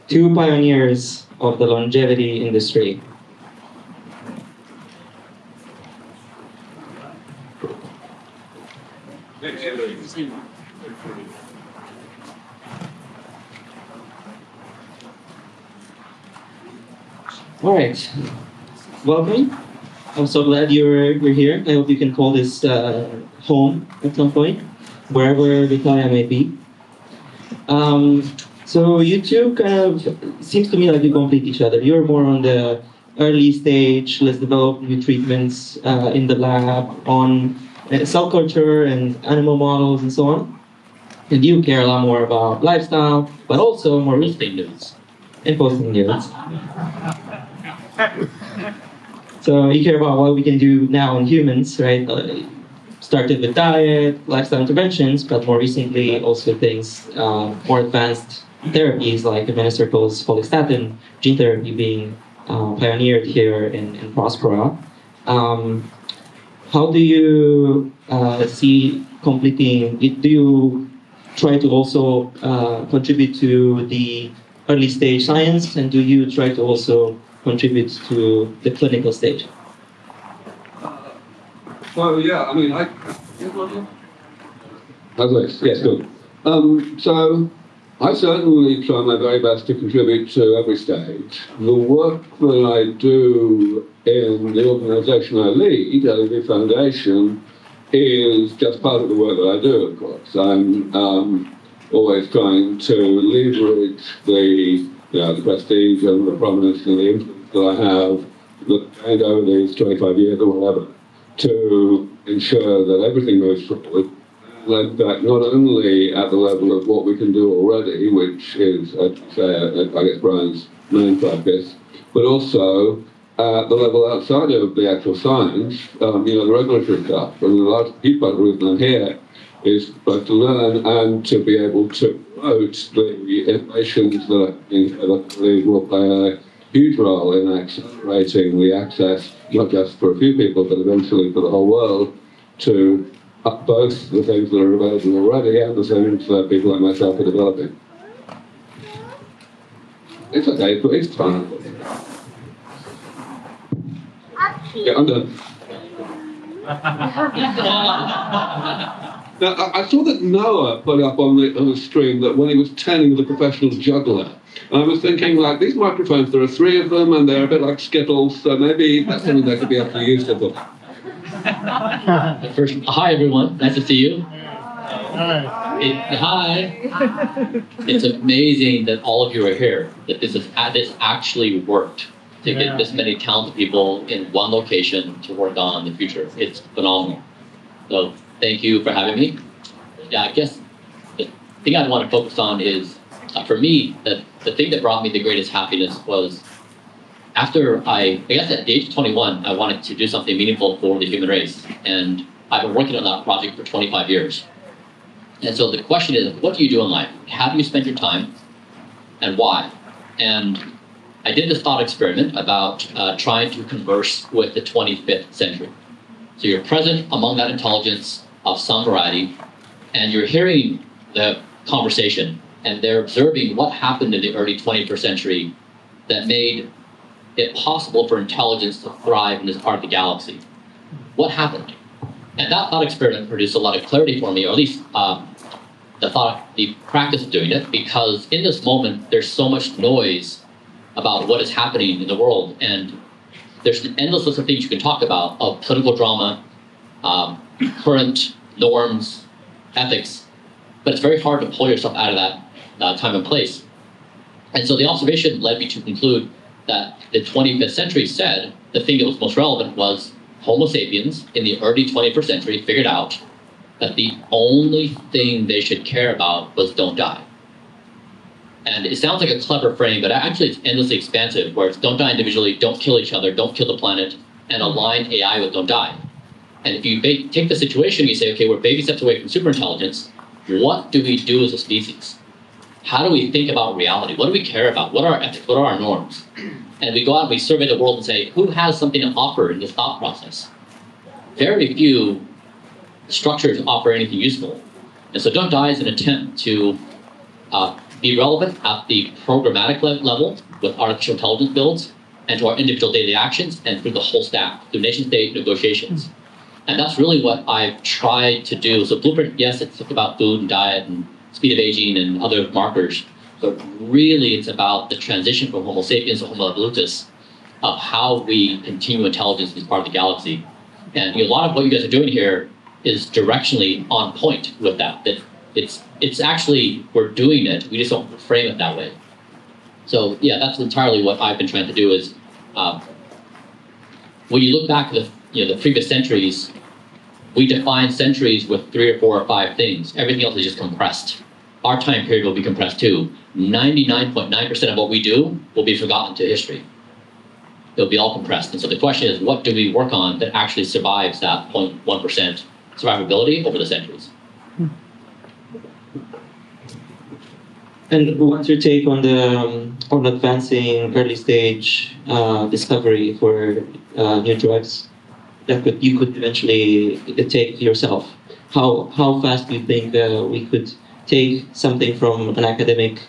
two pioneers of the longevity industry. All right, welcome. I'm so glad you're here. I hope you can call this home at some point, wherever Victoria may be. So you two kind of, seems to me like you complete each other. You're more on the early stage, let's develop new treatments in the lab on cell culture and animal models and so on. And you care a lot more about lifestyle, but also more posting news. And posting news. So you care about what we can do now in humans, right? Started with diet, lifestyle interventions, but more recently also things, more advanced therapies like administered-dose follistatin, gene therapy being pioneered here in Prospera. How do you see completing, do you try to also contribute to the early stage science, and do you try to also contribute to the clinical stage? Well, yeah, I mean, yes, good. So I certainly try my very best to contribute to every stage. The work that I do in the organisation I lead, the Foundation, is just part of the work that I do, of course. I'm always trying to leverage the prestige and the prominence and the influence that I have gained over these 25 years or whatever, to ensure that everything moves forward. And that not only at the level of what we can do already, which is, I guess, Bryan's main focus, but also at the level outside of the actual science, the regulatory stuff. And the huge part of the reason I'm here is both to learn and to be able to promote the innovations that I believe will play a huge role in accelerating the access, not just for a few people, but eventually for the whole world, to both the things that are available already and the things that people like myself are developing. It's okay, but it's fine. Yeah, I'm done. Now, I saw that Noah put up on the stream that when he was 10, he was a professional juggler. And I was thinking, like, these microphones, there are 3 of them, and they're a bit like Skittles, so maybe that's something that could be actually useful. First, hi everyone, nice to see you. Hi. It's amazing that all of you are here, that this actually worked, to get this many talented people in one location to work on the future. It's phenomenal. So thank you for having me. Yeah, I guess the thing I want to focus on is, for me, the thing that brought me the greatest happiness was after I guess at the age of 21, I wanted to do something meaningful for the human race. And I've been working on that project for 25 years. And so the question is, what do you do in life? How do you spend your time? And why? And I did this thought experiment about trying to converse with the 25th century. So you're present among that intelligence of some variety, and you're hearing the conversation, and they're observing what happened in the early 21st century that made it possible for intelligence to thrive in this part of the galaxy. What happened? And that thought experiment produced a lot of clarity for me, or at least the practice of doing it, because in this moment, there's so much noise about what is happening in the world, and there's an endless list of things you can talk about, of political drama, current norms, ethics, but it's very hard to pull yourself out of that time and place. And so the observation led me to conclude that the 25th century said the thing that was most relevant was Homo sapiens in the early 21st century figured out that the only thing they should care about was don't die. And it sounds like a clever frame, but actually it's endlessly expansive, where it's don't die individually, don't kill each other, don't kill the planet, and align AI with don't die. And if you take the situation, you say, okay, we're baby steps away from superintelligence, what do we do as a species? How do we think about reality? What do we care about? What are our ethics? What are our norms? And we go out and we survey the world and say, who has something to offer in this thought process? Very few structures offer anything useful. And so Don't Die is an attempt to be relevant at the programmatic level with artificial intelligence builds and to our individual daily actions and through the whole stack, through nation-state negotiations. And that's really what I've tried to do. So Blueprint, yes, it's about food and diet and speed of aging and other markers, but really it's about the transition from Homo sapiens to Homo evolutus of how we continue intelligence in this part of the galaxy. And a lot of what you guys are doing here is directionally on point with that. That it's actually, we're doing it, we just don't frame it that way. So yeah, that's entirely what I've been trying to do is, when you look back at the previous centuries, we define centuries with 3 or 4 or 5 things. Everything else is just compressed. Our time period will be compressed too. 99.9% of what we do will be forgotten to history. It'll be all compressed. And so the question is, what do we work on that actually survives that 0.1% survivability over the centuries? And what's your take on the on advancing early stage discovery for new drugs that you could eventually take yourself? How fast do you think we could take something from an academic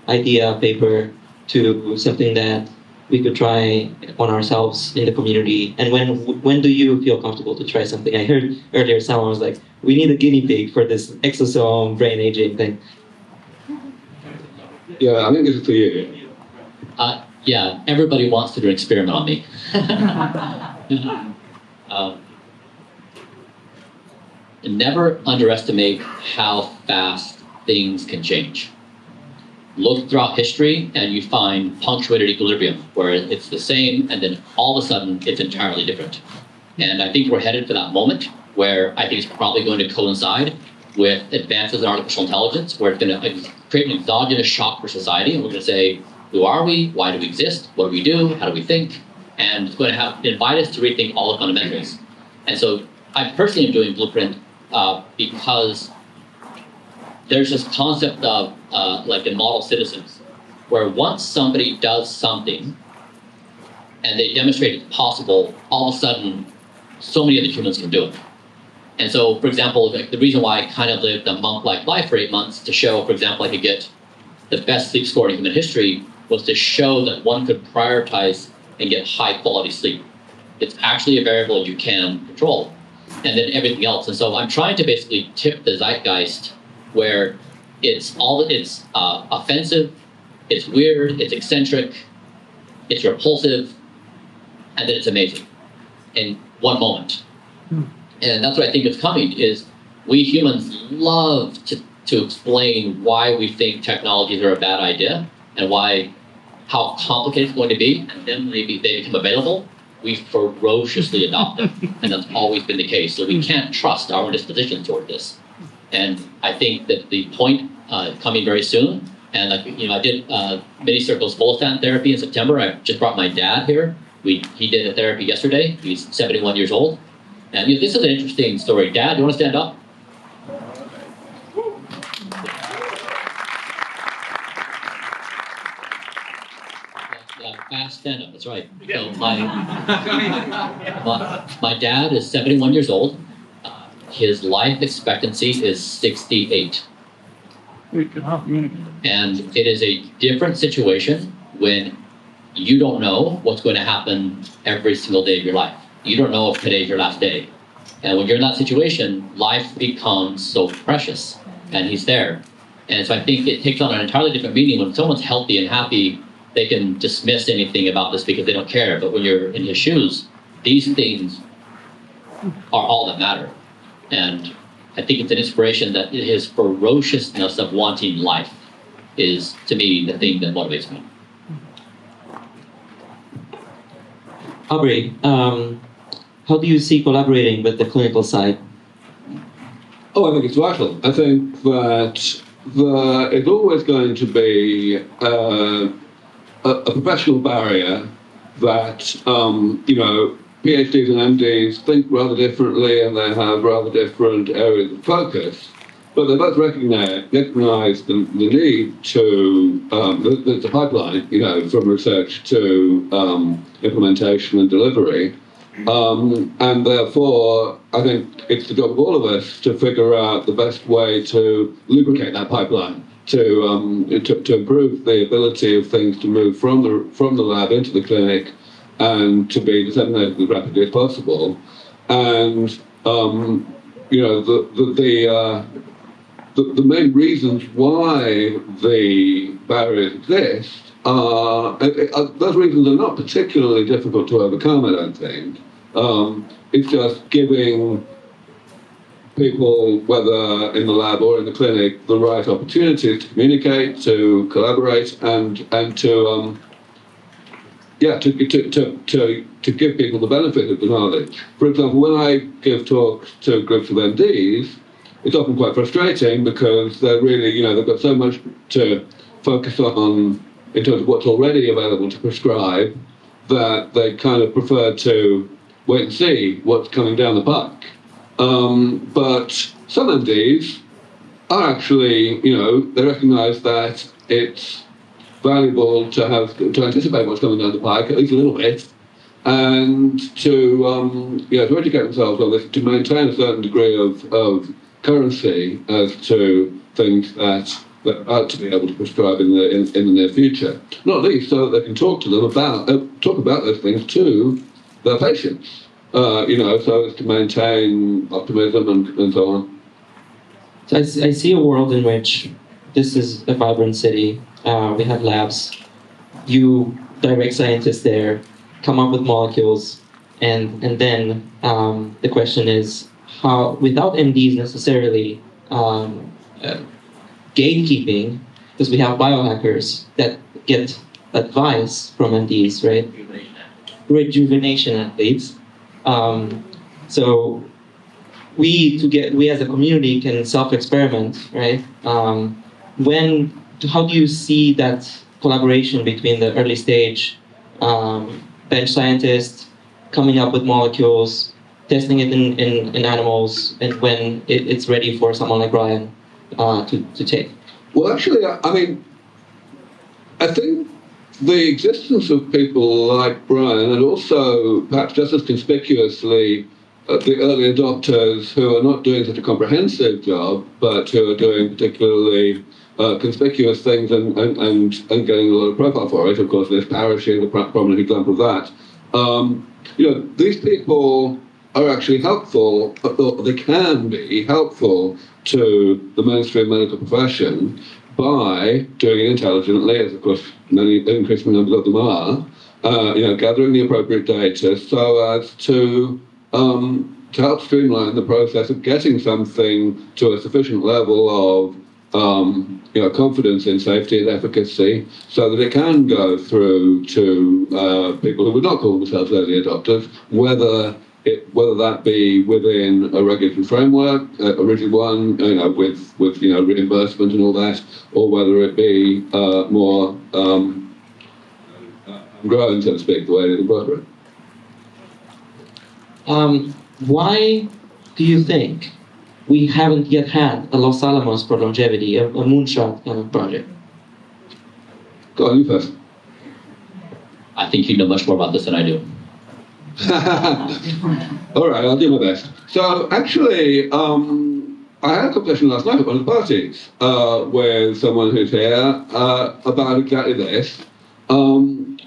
idea paper to something that we could try on ourselves in the community? And when do you feel comfortable to try something? I heard earlier someone was like, we need a guinea pig for this exosome brain aging thing. Yeah, I think this is for you. Yeah, everybody wants to do an experiment on me. Never underestimate how fast things can change. Look throughout history and you find punctuated equilibrium where it's the same and then all of a sudden it's entirely different. And I think we're headed for that moment where I think it's probably going to coincide with advances in artificial intelligence, where it's going to create an exogenous shock for society, and we're going to say, who are we? Why do we exist? What do we do? How do we think? And it's going to invite us to rethink all the fundamentals. And so I personally am doing Blueprint because there's this concept of like in model citizens, where once somebody does something and they demonstrate it's possible, all of a sudden, so many other humans can do it. And so, for example, the reason why I kind of lived a monk-like life for 8 months to show, for example, I could get the best sleep score in human history was to show that one could prioritize and get high-quality sleep. It's actually a variable you can control, and then everything else. And so I'm trying to basically tip the zeitgeist where it's offensive, it's weird, it's eccentric, it's repulsive, and then it's amazing in one moment. And that's what I think is coming, is we humans love to explain why we think technologies are a bad idea and how complicated it's going to be, and then they become available, we ferociously adopt them. And that's always been the case. So we can't trust our own disposition toward this. And I think that the point coming very soon, and I did mini circles folostat therapy in September. I just brought my dad here. He did a therapy yesterday. He's 71 years old. And this is an interesting story. Dad, do you want to stand up? Fast stand up, that's right. So my dad is 71 years old. His life expectancy is 68. And it is a different situation when you don't know what's going to happen every single day of your life. You don't know if today's your last day. And when you're in that situation, life becomes so precious, and he's there. And so I think it takes on an entirely different meaning. When someone's healthy and happy, they can dismiss anything about this because they don't care. But when you're in his shoes, these things are all that matter. And I think it's an inspiration that his ferociousness of wanting life is, to me, the thing that motivates me. Aubrey, how do you see collaborating with the clinical side? Oh, I think it's vital. I think that it's always going to be a professional barrier that, PhDs and MDs think rather differently and they have rather different areas of focus, but they both recognize the need to, the pipeline, from research to implementation and delivery. And therefore, I think it's the job of all of us to figure out the best way to lubricate that pipeline to improve the ability of things to move from the lab into the clinic and to be disseminated as rapidly as possible. And the main reasons why the barriers exist are those reasons are not particularly difficult to overcome, I don't think. It's just giving people, whether in the lab or in the clinic, the right opportunities to communicate, to collaborate, and to give people the benefit of the knowledge. For example, when I give talks to groups of MDs, it's often quite frustrating because they're really, they've got so much to focus on in terms of what's already available to prescribe that they kind of prefer to wait and see what's coming down the pike. But some MDs are actually, they recognise that it's valuable to anticipate what's coming down the pike, at least a little bit, and to educate themselves on this, to maintain a certain degree of currency as to things that are to be able to prescribe in the near future. Not least so that they can talk to them about those things to their patients. So as to maintain optimism and so on. So I see a world in which this is a vibrant city. We have labs. You direct scientists there, come up with molecules, and then the question is how, without MDs necessarily gatekeeping, because we have biohackers that get advice from MDs, right? Rejuvenation athletes. So we as a community can self-experiment, right? How do you see that collaboration between the early stage bench scientists coming up with molecules, testing it in animals, and when it's ready for someone like Bryan to take? Well, actually, I think the existence of people like Bryan, and also perhaps just as conspicuously the early adopters who are not doing such a comprehensive job, but who are doing particularly conspicuous things and getting a lot of profile for it. Of course, there's Parashing, the prominent example of that. These people are actually helpful, or they can be helpful to the mainstream medical profession by doing it intelligently, as of course many increasing numbers of them are, gathering the appropriate data so as to help streamline the process of getting something to a sufficient level of confidence in safety and efficacy, so that it can go through to people who would not call themselves early adopters, whether that be within a regulatory framework, a rigid one, with reimbursement and all that, or whether it be more grown, so to speak, the way it is brought. Why do you think we haven't yet had a Los Alamos for longevity, a moonshot kind of project? Go on, you first. I think you know much more about this than I do. All right, I'll do my best. So actually, I had a conversation last night at one of the parties with someone who's here about exactly this,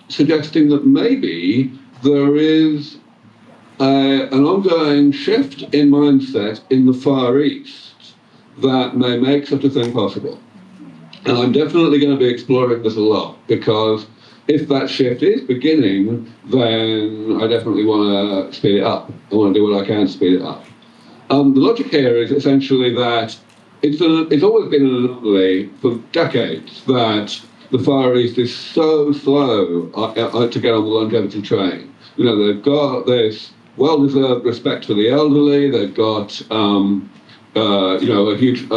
suggesting that maybe there is an ongoing shift in mindset in the Far East that may make such a thing possible. And I'm definitely going to be exploring this a lot, because if that shift is beginning, then I definitely want to speed it up. I want to do what I can to speed it up. The logic here is essentially that it's always been an anomaly for decades that the Far East is so slow to get on the longevity train. They've got this well-deserved respect for the elderly. They've got, a huge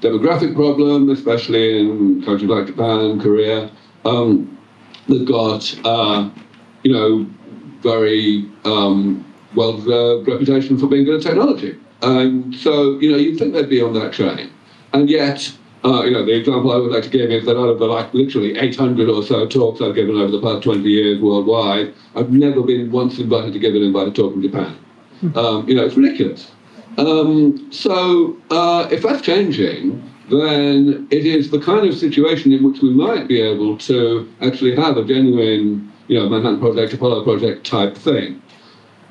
demographic problem, especially in countries like Japan, Korea. They've got, very well-deserved reputation for being good at technology. And so, you'd think they'd be on that train. And yet, the example I would like to give is that out of the literally 800 or so talks I've given over the past 20 years worldwide, I've never been once invited to give an invited talk in Japan. It's ridiculous. So if that's changing, then it is the kind of situation in which we might be able to actually have a genuine, Manhattan Project, Apollo Project type thing.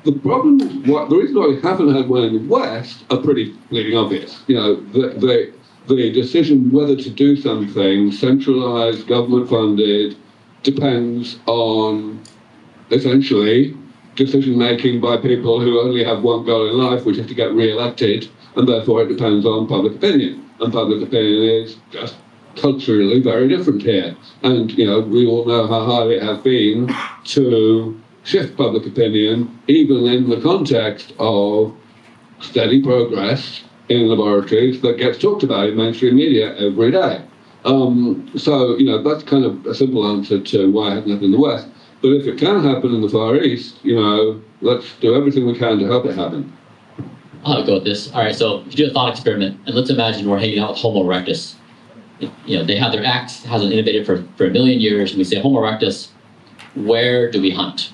The problem, the reason why we haven't had one in the West are pretty bleeding obvious. The decision whether to do something, centralized, government funded, depends on essentially decision making by people who only have one goal in life, which is to get re-elected, and therefore it depends on public opinion. And public opinion is just culturally very different here. And, we all know how hard it has been to shift public opinion, even in the context of steady progress in laboratories that gets talked about in mainstream media every day. So, that's kind of a simple answer to why it hasn't happened in the West. But if it can happen in the Far East, let's do everything we can to help it happen. I'll go with this. All right, so if you do a thought experiment, and let's imagine we're hanging out with Homo erectus. They have their axe, hasn't innovated for 1 million years, and we say, Homo erectus, where do we hunt?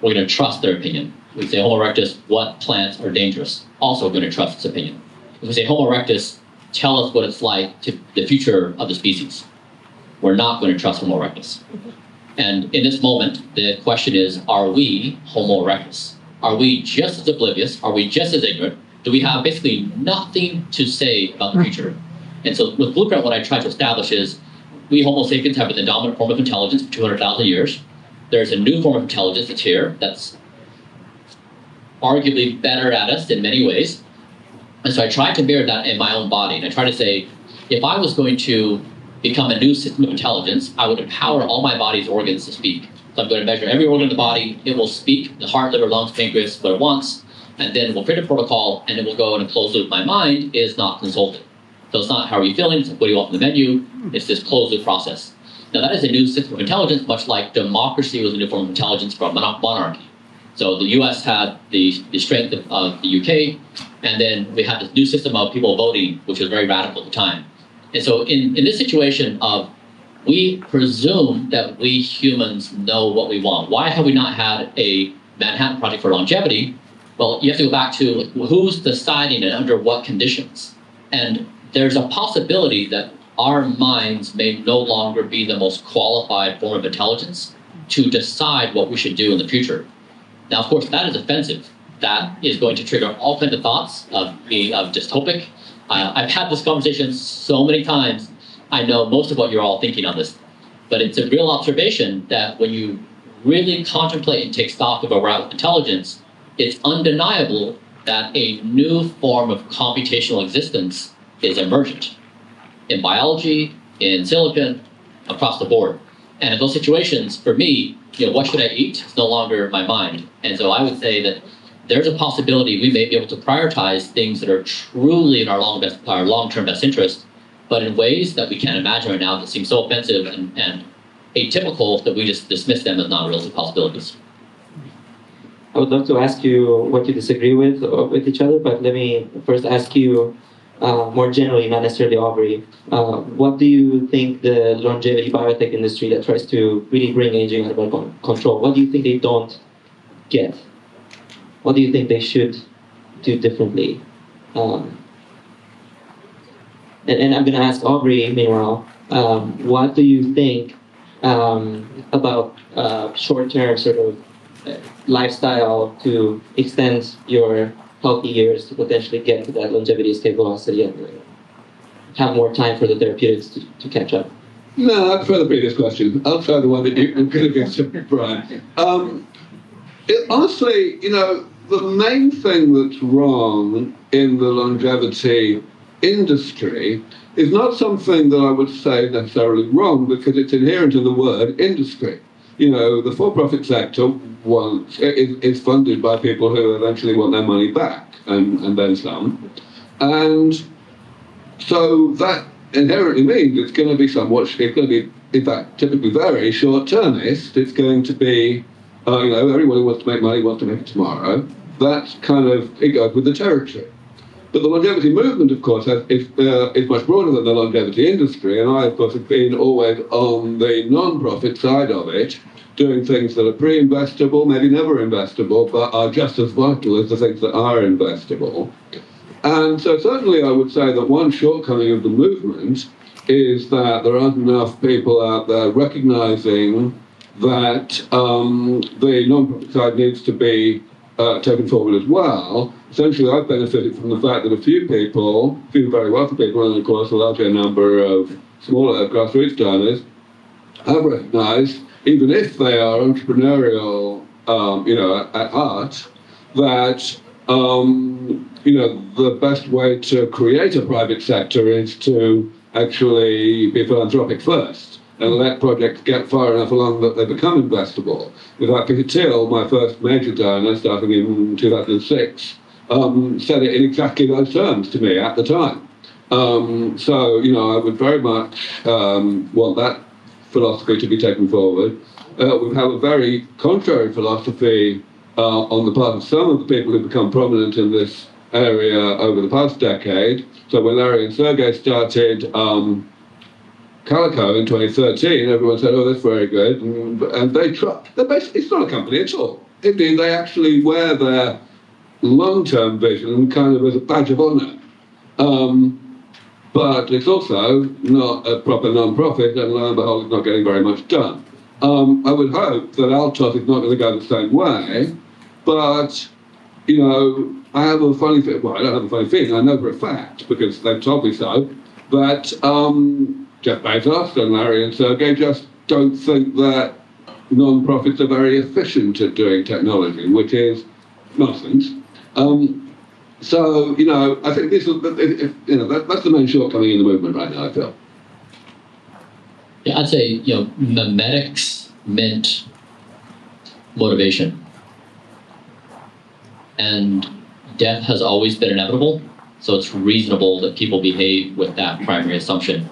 We're going to trust their opinion. We say, Homo erectus, what plants are dangerous? Also going to trust its opinion. If we say, Homo erectus, tell us what it's like to the future of the species, we're not going to trust Homo erectus. And in this moment, the question is, are we Homo erectus? Are we just as oblivious? Are we just as ignorant? Do we have basically nothing to say about the future? And so with Blueprint, what I try to establish is we Homo sapiens have been the dominant form of intelligence for 200,000 years. There's a new form of intelligence that's here that's arguably better at us in many ways. And so I try to mirror that in my own body. And I try to say, if I was going to become a new system of intelligence, I would empower all my body's organs to speak. So I'm going to measure every organ in the body. It will speak, the heart, liver, lungs, pancreas, what it wants. And then we'll create a protocol, and it will go in a closed loop. My mind is not consulted. So it's not how are you feeling, it's like, what do you want from the menu? It's this closed loop process. Now that is a new system of intelligence, much like democracy was a new form of intelligence from monarchy. So the US had the strength of the UK, and then we had this new system of people voting, which was very radical at the time. And so in this situation of, we presume that we humans know what we want. Why have we not had a Manhattan Project for longevity? Well, you have to go back to who's deciding and under what conditions. And there's a possibility that our minds may no longer be the most qualified form of intelligence to decide what we should do in the future. Now, of course, that is offensive. That is going to trigger all kinds of thoughts of dystopic. I've had this conversation so many times. I know most of what you're all thinking on this, but it's a real observation that when you really contemplate and take stock of our intelligence, it's undeniable that a new form of computational existence is emergent in biology, in silicon, across the board. And in those situations, for me, what should I eat? It's no longer my mind. And so I would say that there's a possibility we may be able to prioritize things that are truly in our long-term best interest, but in ways that we can't imagine right now that seem so offensive and atypical that we just dismiss them as not realistic possibilities. I would love to ask you what you disagree with each other, but let me first ask you more generally, not necessarily Aubrey, what do you think the longevity biotech industry that tries to really bring aging under control, what do you think they don't get? What do you think they should do differently? And I'm going to ask Aubrey, meanwhile, what do you think about short-term sort of lifestyle to extend your healthy years to potentially get to that longevity escape velocity and have more time for the therapeutics to catch up? No, I prefer the previous question. I'll try the one that you're going to give to Bryan. Honestly, the main thing that's wrong in the longevity industry is not something that I would say necessarily wrong, because it's inherent in the word industry. The for-profit sector is funded by people who eventually want their money back, and then some. And so that inherently means it's going to be it's going to be, in fact, typically very short-termist. It's going to be, everybody wants to make money, wants to make it tomorrow. That's kind of, it goes with the territory. But the longevity movement, of course, is much broader than the longevity industry, and I, of course, have been always on the non-profit side of it, doing things that are pre-investable, maybe never investable, but are just as vital as the things that are investable. And so certainly I would say that one shortcoming of the movement is that there aren't enough people out there recognizing that the non-profit side needs to be taken forward as well. Essentially, I've benefited from the fact that a few very wealthy people, and of course a larger number of smaller grassroots donors, have recognized, even if they are entrepreneurial, at heart, that the best way to create a private sector is to actually be philanthropic first and let projects get far enough along that they become investable. In fact, Peter Thiel, my first major donor, starting in 2006, said it in exactly those terms to me at the time. So, I would very much want that philosophy to be taken forward. We have a very contrary philosophy on the part of some of the people who've become prominent in this area over the past decade. So when Larry and Sergey started Calico in 2013, everyone said, oh, that's very good. And they try. It's not a company at all. Indeed, they actually wear their long-term vision kind of as a badge of honor. But it's also not a proper non-profit, and lo and behold, it's not getting very much done. I would hope that Altos is not going to go the same way, but, I have a funny feeling, well, I don't have a funny feeling, I know for a fact, because they've told me so, that Jeff Bezos and Larry and Sergey just don't think that non-profits are very efficient at doing technology, which is nonsense. So, I think that's the main shortcoming in the movement right now, I feel. Yeah, I'd say, memetics meant motivation. And death has always been inevitable, so it's reasonable that people behave with that primary assumption.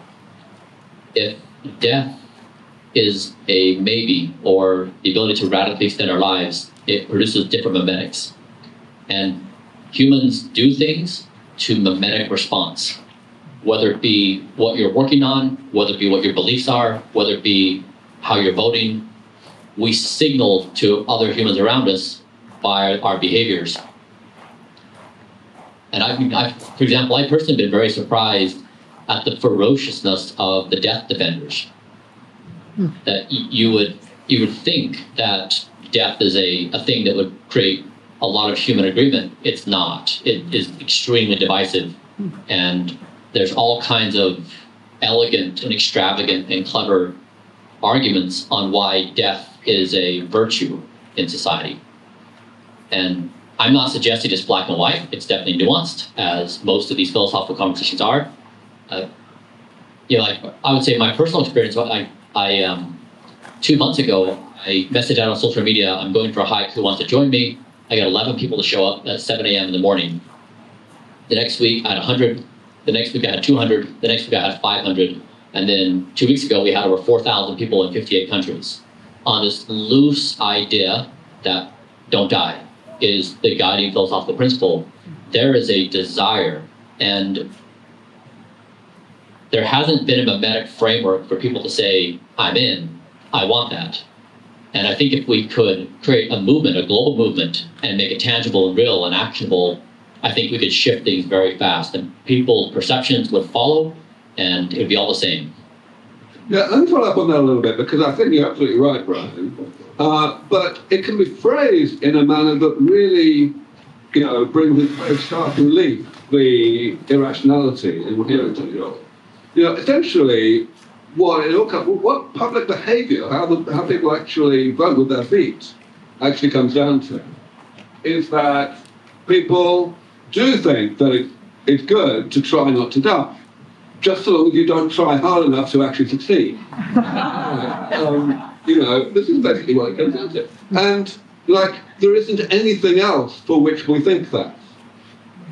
If death is a maybe, or the ability to radically extend our lives, it produces different memetics. And humans do things to memetic response, whether it be what you're working on, whether it be what your beliefs are, whether it be how you're voting. We signal to other humans around us by our behaviors. And for example, I've personally been very surprised at the ferociousness of the death defenders. That you would think that death is a thing that would create a lot of human agreement. It's not. It is extremely divisive, and there's all kinds of elegant and extravagant and clever arguments on why death is a virtue in society. And I'm not suggesting it's black and white. It's definitely nuanced, as most of these philosophical conversations are. I would say my personal experience, I 2 months ago, I messaged out on social media, I'm going for a hike, who wants to join me? I got 11 people to show up at 7 a.m. in the morning. The next week I had 100, the next week I had 200, the next week I had 500, and then 2 weeks ago we had over 4,000 people in 58 countries. On this loose idea that don't die is the guiding philosophical principle. There is a desire, and there hasn't been a mimetic framework for people to say, I'm in, I want that. And I think if we could create a movement, a global movement, and make it tangible and real and actionable, I think we could shift things very fast, and people's perceptions would follow, and it would be all the same. Yeah, let me follow up on that a little bit, because I think you're absolutely right, Brian. But it can be phrased in a manner that really, brings in very sharp relief the irrationality inherent in it all. Essentially, what public behaviour, how people actually vote with their feet, actually comes down to is that people do think that it's good to try not to die, just so long as you don't try hard enough to actually succeed. This is basically what it comes down to. And, there isn't anything else for which we think that.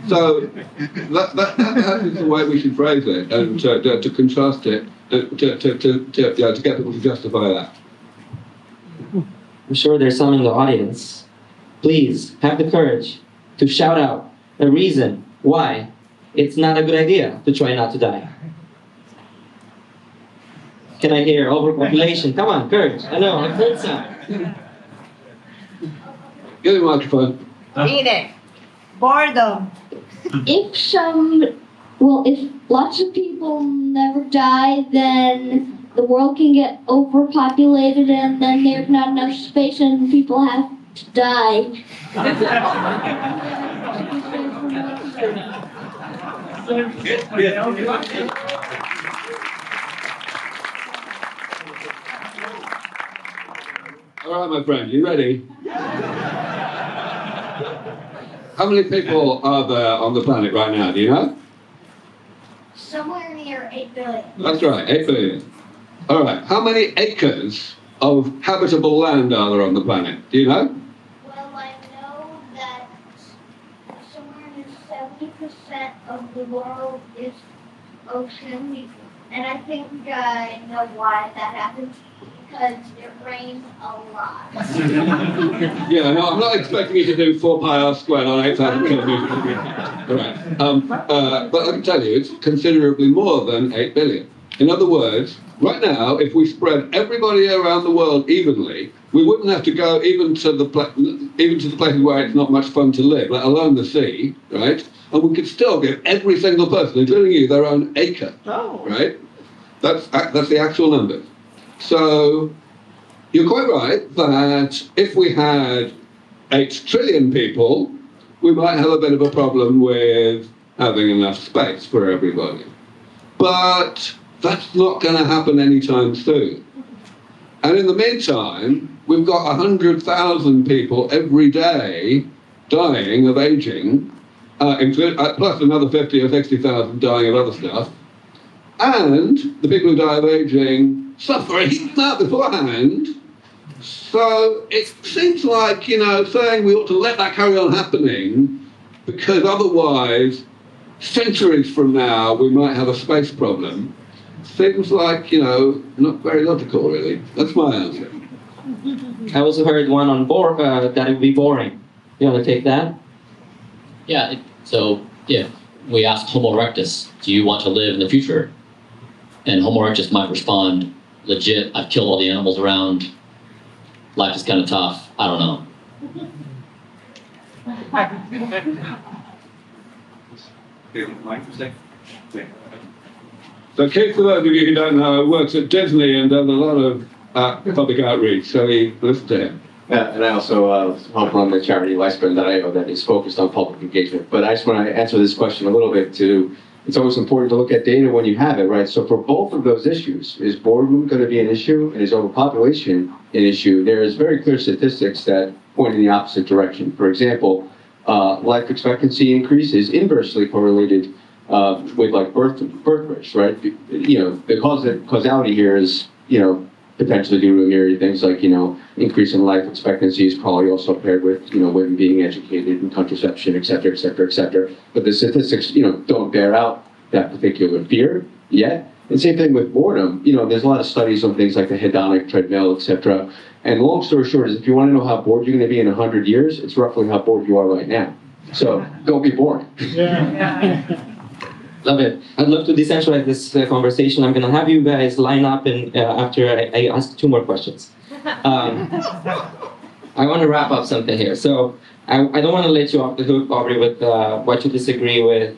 So that is the way we should phrase it, and to contrast it, to get people to justify that. I'm sure there's some in the audience. Please have the courage to shout out a reason why it's not a good idea to try not to die. Can I hear overpopulation? Come on, courage. I know, I've heard some. Get the microphone. Eat it. Boredom. If lots of people never die, then the world can get overpopulated and then there's not enough space and people have to die. All right, my friend, you ready? How many people are there on the planet right now? Do you know? Somewhere near 8 billion. That's right, 8 billion. All right, how many acres of habitable land are there on the planet? Do you know? Well, I know that somewhere near 70% of the world is ocean, and I think I know why that happens. Because it rains a lot. Yeah, no, I'm not expecting you to do 4 pi r squared on 8,000 kilometers. All right. But I can tell you, it's considerably more than 8 billion. In other words, right now, if we spread everybody around the world evenly, we wouldn't have to go even to the places where it's not much fun to live, let alone the sea, right? And we could still give every single person, including you, their own acre, right? That's the actual numbers. So you're quite right that if we had 8 trillion people, we might have a bit of a problem with having enough space for everybody. But that's not going to happen anytime soon. And in the meantime, we've got 100,000 people every day dying of aging, plus another 50 or 60,000 dying of other stuff. And the people who die of aging suffer a huge amount beforehand. So it seems like, saying we ought to let that carry on happening, because otherwise, centuries from now, we might have a space problem, seems like, not very logical, really. That's my answer. I also heard one on that it would be boring. You want to take that? Yeah, so if we ask Homo erectus, do you want to live in the future? And Homo erectus might respond, legit, I've killed all the animals around, life is kind of tough, I don't know. So Keith, for those of you who don't know, works at Disney and does a lot of public outreach, so you listen to him. Yeah, and I also help run the charity Lifespan.io that is focused on public engagement. But I just want to answer this question a little bit it's always important to look at data when you have it, right? So for both of those issues, is boredom going to be an issue and is overpopulation an issue? There is very clear statistics that point in the opposite direction. For example, life expectancy increase is inversely correlated with like birth rates, right? The causality here is, potentially due to myriad things like, increase in life expectancy is probably also paired with, women being educated and contraception, et cetera, et cetera, et cetera. But the statistics, don't bear out that particular fear yet. And same thing with boredom. There's a lot of studies on things like the hedonic treadmill, et cetera. And long story short is if you want to know how bored you're going to be in 100 years, it's roughly how bored you are right now. So don't be boring. Yeah. Love it. I'd love to decentralize this conversation. I'm going to have you guys line up and after I ask 2 more questions. I want to wrap up something here. So I don't want to let you off the hook, Aubrey, with what you disagree with,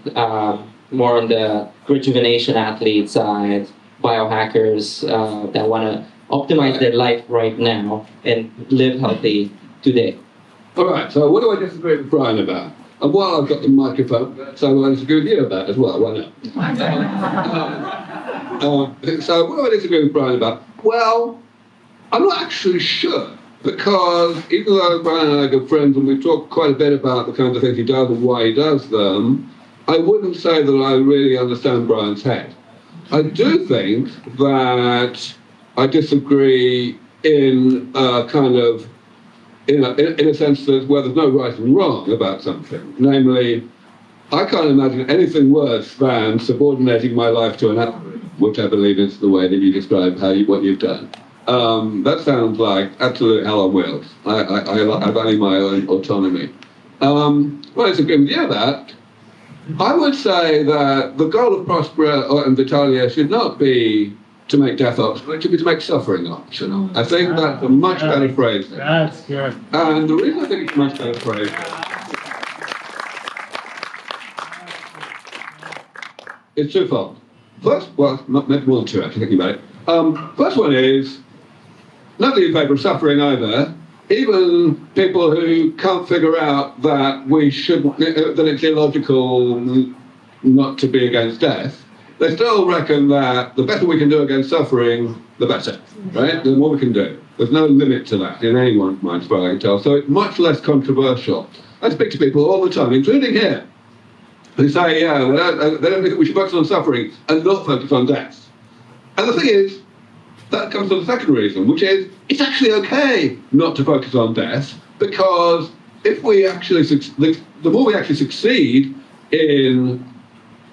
more on the rejuvenation athlete side, biohackers that want to optimize their life right now and live healthy today. All right, so what do I disagree with Bryan about? And while I've got the microphone, so I disagree with you about as well, why not? So what do I disagree with Bryan about? Well, I'm not actually sure, because even though Bryan and I are good friends and we've talked quite a bit about the kinds of things he does and why he does them, I wouldn't say that I really understand Bryan's head. I do think that I disagree in in a sense that where there's no right and wrong about something. Namely, I can't imagine anything worse than subordinating my life to an algorithm, which I believe is the way that you describe what you've done. That sounds like absolute hell on wheels. I value my own autonomy. Well, I disagree with you that. I would say that the goal of Prospera and Vitalia should not be to make death optional, it should be to make suffering optional. I think that's a much better phrase. That's good. And the reason I think it's a much better phrase is twofold. First, well, maybe more than two, actually, thinking about it. First one is, nothing in favour of suffering either. Even people who can't figure out that we shouldn't, that it's illogical not to be against death, they still reckon that the better we can do against suffering, the better, right? The more we can do. There's no limit to that in anyone's mind, as far as I can tell. So it's much less controversial. I speak to people all the time, including here, who say, yeah, they don't think we should focus on suffering and not focus on death. And the thing is, that comes to the second reason, which is it's actually okay not to focus on death, because if we actually, the more we actually succeed in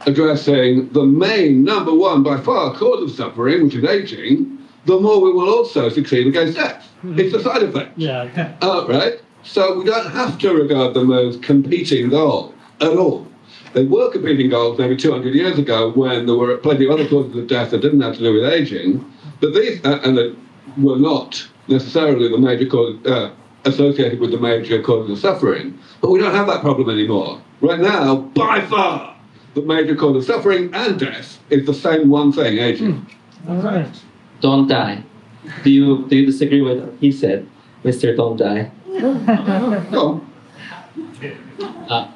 addressing the main, number one, by far, cause of suffering, which is aging, the more we will also succeed against death. It's a side effect. Yeah. Right? So we don't have to regard them as competing goals at all. They were competing goals maybe 200 years ago when there were plenty of other causes of death that didn't have to do with aging, but these, and they were not necessarily the major cause, associated with the major causes of suffering, but we don't have that problem anymore. Right now, by far, the major cause of suffering and death is the same one thing, aging. All right. Don't die. Do you disagree with what he said, Mr. Don't Die? Go Uh,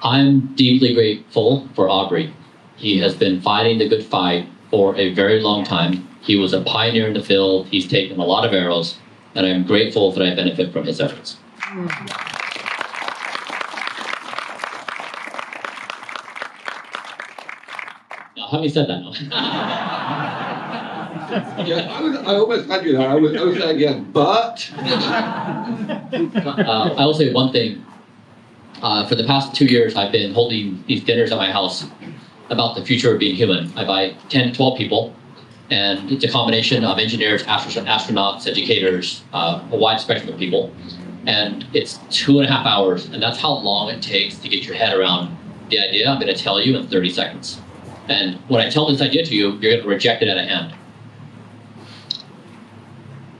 I'm deeply grateful for Aubrey. He has been fighting the good fight for a very long time. He was a pioneer in the field. He's taken a lot of arrows, and I'm grateful that I benefit from his efforts. Now, having said that, no. Yeah, I almost had you there. I was saying, yeah, but. I will say one thing. For the past 2 years, I've been holding these dinners at my house about the future of being human. I buy 10, 12 people, and it's a combination of engineers, astronauts, educators, a wide spectrum of people. And it's 2.5 hours, and that's how long it takes to get your head around the idea I'm going to tell you in 30 seconds. And when I tell this idea to you, you're going to reject it at a hand.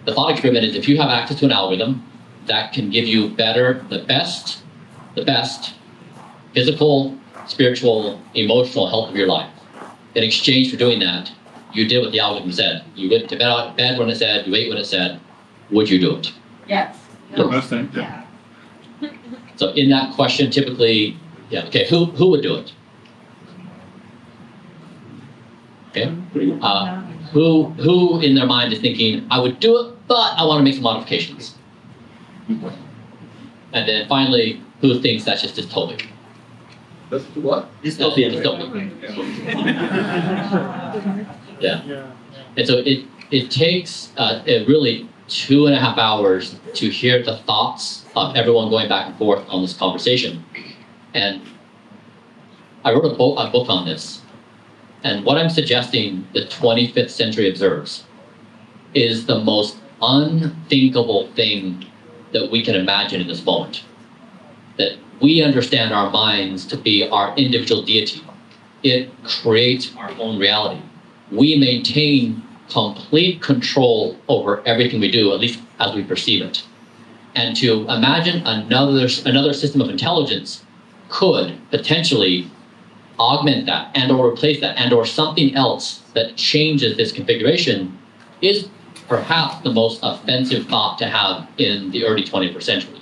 The thought experiment is if you have access to an algorithm that can give you the best physical, spiritual, emotional health of your life. In exchange for doing that, you did what the algorithm said. You went to bed when it said, you ate when it said. Would you do it? Yes. Yeah. So in that question, typically, yeah, okay, who would do it? Okay. Who in their mind is thinking, I would do it, but I want to make some modifications? And then finally, who thinks that's just dystopic? That's what? Dystopian. Dystopic. Yeah. And so it takes really 2.5 hours to hear the thoughts of everyone going back and forth on this conversation. And I wrote a book on this. And what I'm suggesting the 25th century observes is the most unthinkable thing that we can imagine in this moment. That we understand our minds to be our individual deity. It creates our own reality. We maintain complete control over everything we do, at least as we perceive it. And to imagine another system of intelligence could potentially augment that and or replace that and or something else that changes this configuration is perhaps the most offensive thought to have in the early 21st century.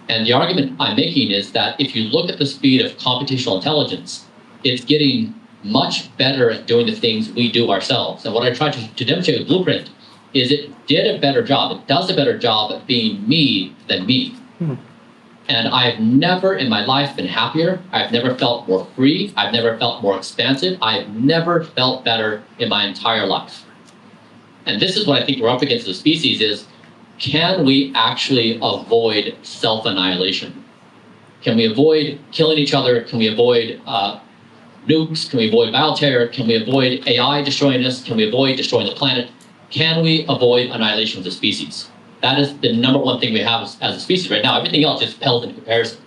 And the argument I'm making is that if you look at the speed of computational intelligence, it's getting much better at doing the things we do ourselves. And what I tried to demonstrate with Blueprint is it did a better job. It does a better job at being me than me. And I've never in my life been happier. I've never felt more free. I've never felt more expansive. I've never felt better in my entire life. And this is what I think we're up against as a species is, can we actually avoid self-annihilation? Can we avoid killing each other? Can we avoid nukes? Can we avoid bioterror? Can we avoid AI destroying us? Can we avoid destroying the planet? Can we avoid annihilation as a species? That is the number one thing we have as a species right now. Everything else just pales in comparison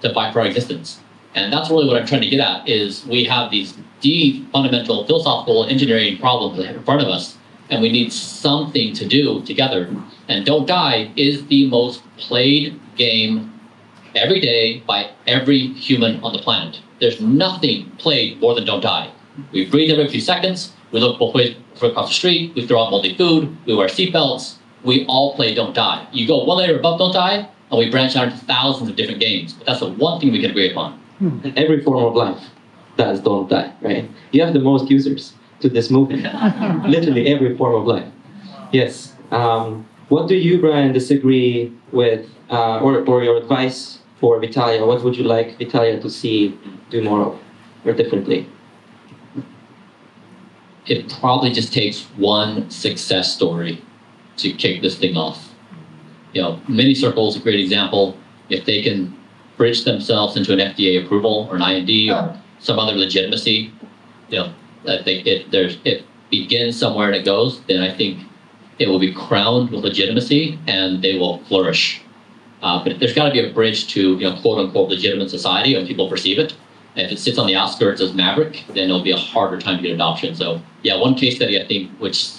to fight for our existence. And that's really what I'm trying to get at, is we have these deep, fundamental, philosophical, engineering problems in front of us, and we need something to do together. And Don't Die is the most played game every day by every human on the planet. There's nothing played more than Don't Die. We breathe every few seconds. We look both ways across the street. We throw out moldy food. We wear seatbelts. We all play Don't Die. You go one layer above Don't Die, and we branch out into thousands of different games. But that's the one thing we can agree upon. And every form of life does Don't Die, right? You have the most users to this movement. Literally every form of life. Yes. What do you, Bryan, disagree with, or your advice for Vitalia? What would you like Vitalia to see do more of, or differently? It probably just takes one success story to kick this thing off. Mini Circle is a great example. If they can bridge themselves into an FDA approval or an IND or some other legitimacy, I think it begins somewhere and it goes, then I think it will be crowned with legitimacy and they will flourish. But there's got to be a bridge to, quote unquote, legitimate society when people perceive it. And if it sits on the outskirts as maverick, then it'll be a harder time to get adoption. So yeah, one case study I think which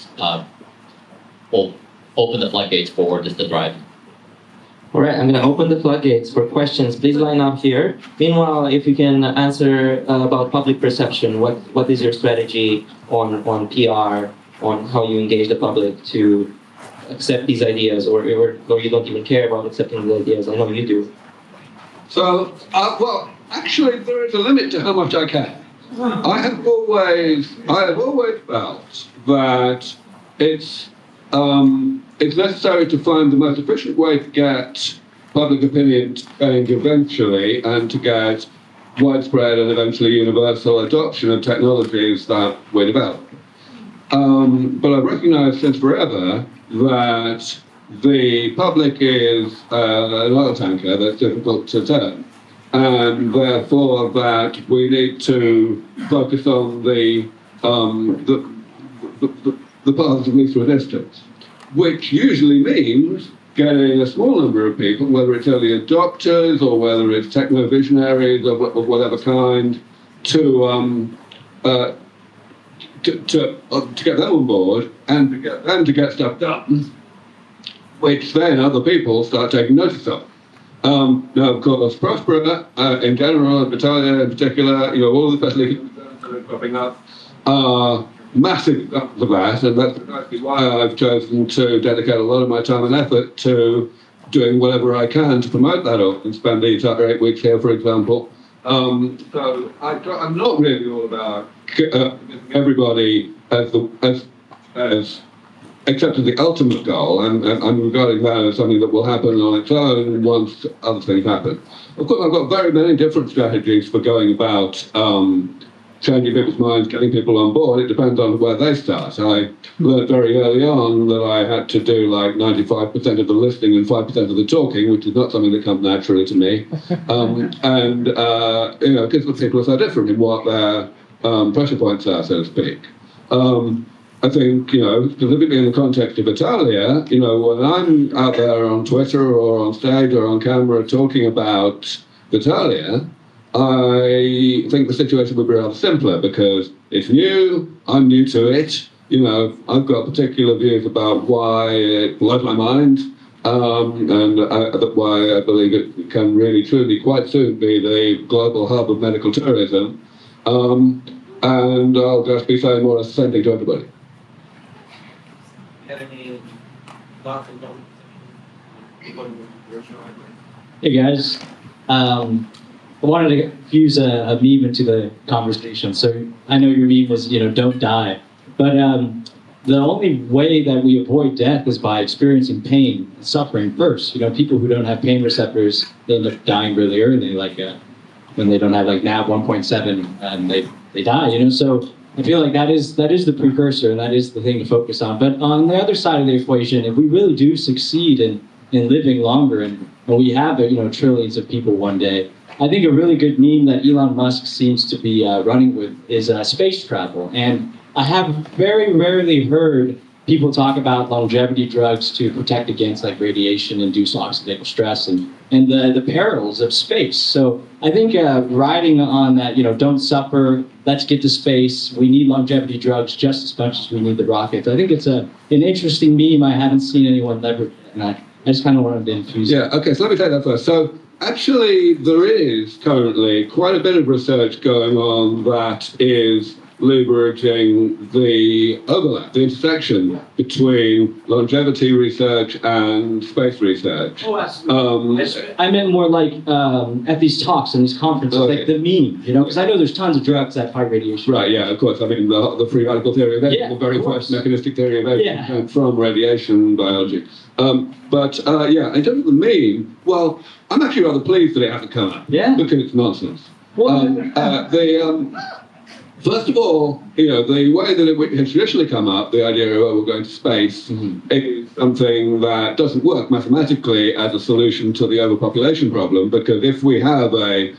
will open the floodgates for this to thrive. All right, I'm going to open the floodgates for questions. Please line up here. Meanwhile, if you can answer about public perception, what is your strategy on PR, on how you engage the public to accept these ideas, or you don't even care about accepting the ideas? I know you do. So, well, actually, there is a limit to how much I can. I have always felt that it's necessary to find the most efficient way to get public opinion to change eventually and to get widespread and eventually universal adoption of technologies that we develop. But I've recognized since forever that the public is an oil tanker that's difficult to turn, and therefore that we need to focus on the paths of least resistance, which usually means getting a small number of people, whether it's early adopters or whether it's techno-visionaries of whatever kind, to get them on board and to get them to get stuff done, which then other people start taking notice of. Now, of course, Prospera in general, and Vitalia in particular, all the facilities that are cropping up are massive examples of that, and that's precisely why I've chosen to dedicate a lot of my time and effort to doing whatever I can to promote that and spend the entire 8 weeks here, for example. So I'm not really all about everybody as accepting the ultimate goal, and I'm regarding that as something that will happen on its own once other things happen. Of course, I've got very many different strategies for going about changing people's minds, getting people on board. It depends on where they start. I learned very early on that I had to do like 95% of the listening and 5% of the talking, which is not something that comes naturally to me. Because the people are so different in what their pressure points are, so to speak. I think, specifically in the context of Italia, when I'm out there on Twitter or on stage or on camera talking about Italia, I think the situation would be rather simpler because it's new, I'm new to it, I've got particular views about why it blows my mind, and why I believe it can really truly quite soon be the global hub of medical tourism, and I'll just be saying more or less the same thing to everybody. Hey guys, I wanted to fuse a meme into the conversation. So I know your meme was, don't die. But the only way that we avoid death is by experiencing pain and suffering first. People who don't have pain receptors, they end up dying really early, like when they don't have like NAV 1.7 and they die, So I feel like that is the precursor, and that is the thing to focus on. But on the other side of the equation, if we really do succeed in living longer and we have trillions of people one day, I think a really good meme that Elon Musk seems to be running with is space travel. And I have very rarely heard people talk about longevity drugs to protect against like radiation-induced oxidative stress and the perils of space. So I think riding on that, don't suffer, let's get to space. We need longevity drugs just as much as we need the rockets. I think it's an interesting meme. I haven't seen anyone leverage it, and I just kind of wanted to infuse it. Yeah, okay, so let me take that first. So actually, there is currently quite a bit of research going on that is leveraging the overlap, the intersection between longevity research and space research. I meant more like at these talks and these conferences, like the meme, you know, because I know there's tons of drugs that fight radiation. Right, yeah, of course. I mean, the free radical theory of aging, the very first mechanistic theory of aging came from radiation biology. Yeah, in terms of the meme, well, I'm actually rather pleased that it hasn't come up. Yeah. Because it's nonsense. First of all, you know, the way that it has traditionally come up, the idea of, oh, we're going to space, is something that doesn't work mathematically as a solution to the overpopulation problem, because if we have a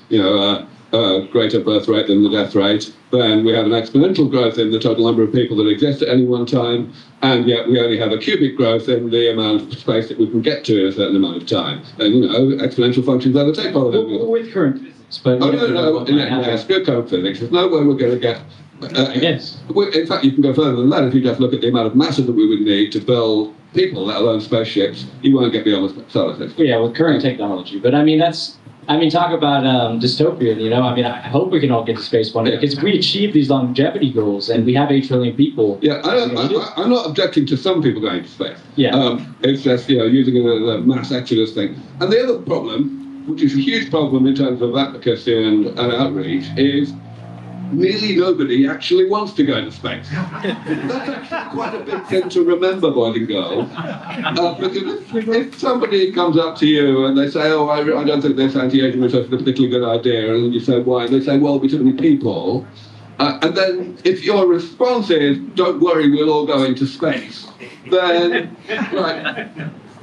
greater birth rate than the death rate, then we have an exponential growth in the total number of people that exist at any one time, and yet we only have a cubic growth in the amount of space that we can get to in a certain amount of time. And, you know, exponential functions overtake polynomials. With current physics. But Good current physics. There's no way we're going to get... I guess. In fact, you can go further than that. If you just look at the amount of matter that we would need to build people, let alone spaceships, you won't get beyond the solar system. Yeah, with current technology. But I mean, talk about dystopia, you know? I mean, I hope we can all get to space one day, because if we achieve these longevity goals and we have 8 trillion people... Yeah, I'm not objecting to some people going to space. Yeah. It's just, you know, using the mass exodus thing. And the other problem, which is a huge problem in terms of advocacy and outreach, is nearly nobody actually wants to go to space. That's actually quite a big thing to remember, boys and girls. Because if somebody comes up to you and they say, oh, I don't think this anti-aging research is a particularly good idea, and you say, why? And they say, well, we too many people. And then if your response is, don't worry, we'll all go into space, then, right,